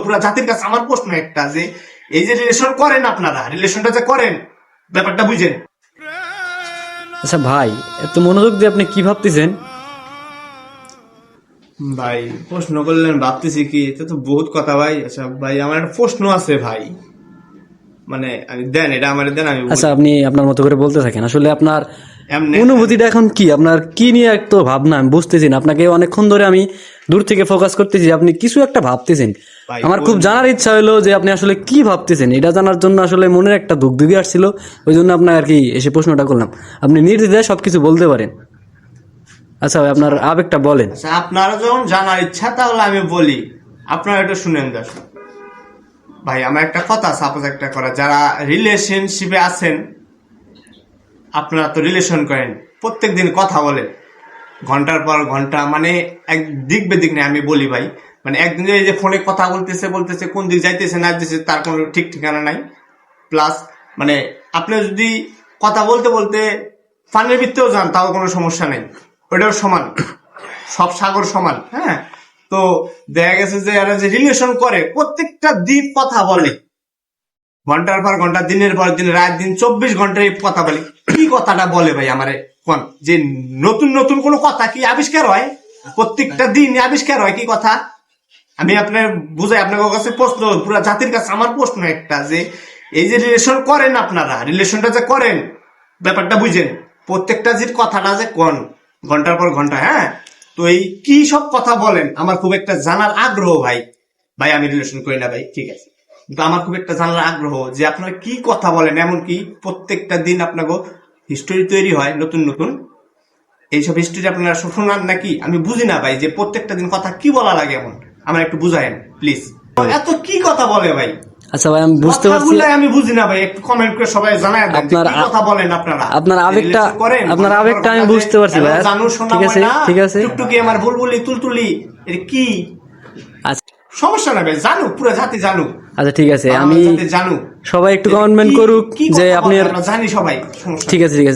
পুরো জাতির কাছে আমার প্রশ্ন একটা, যে এই যে রিলেশন করেন আপনারা, রিলেশনটা যে করেন ব্যাপারটা বুঝেন। আচ্ছা ভাই, এত মনোযোগ দিয়ে আপনি কি ভাবতেছেন? ভাই প্রশ্ন করলেন, ভাবতেছি কি, এটা তো বহুত কথা ভাই। আচ্ছা ভাই, আমার একটা প্রশ্ন আছে ভাই, মানে আমি দেন, এটা আমার দেন, আমি আচ্ছা, আপনি আপনার মতো করে বলতে থাকেন। আসলে আপনার এমনি অনুভূতিটা এখন কি, আপনার কি নিয়ে এক তো ভাবনা আমি বুঝতেছি না। আপনাকে অনেকক্ষণ ধরে আমি দূর থেকে ফোকাস করতেছি, আপনি কিছু একটা ভাবতেছেন। ভাই, আমার খুব জানার ইচ্ছা হলো যে আপনি আসলে কি ভাবতেছেন। এটা জানার জন্য আসলে মনের একটা দুগদুগি আসছিল, ওই জন্য আপনার আর কি এসে প্রশ্নটা করলাম। আপনি নির্দ্বিধায় সবকিছু বলতে পারেন। আচ্ছা ভাই, আপনার আবেগটা বলেন। আচ্ছা, আপনারা যখন জানার ইচ্ছা তাহলে আমি বলি, আপনারা এটা শুনেন। দেখ ভাই, আমার একটা কথা, সাপোজ একটা করা, যারা রিলেশনশিপে আছেন, আপনারা তো রিলেশন করেন, প্রত্যেক দিন কথা বলেন ঘন্টার পর ঘন্টা, মানে এক দিক বেদিক নেই। আমি বলি ভাই, মানে একদিন এই যে ফোনে কথা বলতেছে কোন দিক যাইতেছে না যাইতেছে তার কোনো ঠিক ঠিকানা নাই। প্লাস মানে আপনি যদি কথা বলতে বলতে পানির ভিতরেও যান তাও কোনো সমস্যা নেই, ওইটাও সমান, সব সাগর সমান। হ্যাঁ, তো দেখা গেছে যে এরা যে রিলেশন করে প্রত্যেকটা দিন কথা বলে ঘন্টার পর ঘন্টা, দিনের পর দিন, রাত দিন 24 ঘন্টায় কথা বলে। কি কথাটা বলে ভাই আমারে কোন, যে নতুন নতুন কোনো কথা কি আবিষ্কার হয়? প্রত্যেকটা দিন আবিষ্কার হয় কি কথা? আমি আপনার বুঝাই, আপনার কাছে প্রশ্ন, পুরো জাতির কাছে আমার প্রশ্ন একটা, যে এই যে রিলেশন করেন আপনারা, রিলেশনটা যে করেন ব্যাপারটা বুঝেন। প্রত্যেকটা যে কথাটা যে কোন ঘন্টার পর ঘন্টা, হ্যাঁ, তো এই কি সব কথা বলেন আমার খুব একটা জানার আগ্রহ ভাই। ভাই আমি রিলেশন করি না ভাই, ঠিক আছে, কিন্তু আমার খুব একটা জানার আগ্রহ যে আপনারা কি কথা বলেন। এমনকি প্রত্যেকটা দিন আপনাকে হিস্টোরি তৈরি হয় নতুন নতুন, এইসব হিস্টোরি আপনারা শোনান নাকি? আমি বুঝি না ভাই, যে প্রত্যেকটা দিন কথা কি বলা লাগে এমন, আমার একটু বুঝায়েন প্লিজ। এত কি কথা বলে ভাই? আচ্ছা ভাই, আমি বুঝতে পারছি। আমি বুঝি না ভাই, একটু কমেন্ট করে সবাই জানায় দেন যে কি কথা বলেন আপনারা। আপনার আবেগটা, আপনার আবেগটা আমি বুঝতে পারছি ভাই। ঠিক আছে, ঠিক আছে, টুকটুকি আমার বুলবুলি তুলতুলি, এটা কি আচ্ছা সমস্যা না ভাই, জানুক, পুরো জাতি জানুক। আচ্ছা, ঠিক আছে, আমি জানুক, সবাই একটু কমেন্ট করুক যে আপনি, জানি সবাই, ঠিক আছে, ঠিক আছে।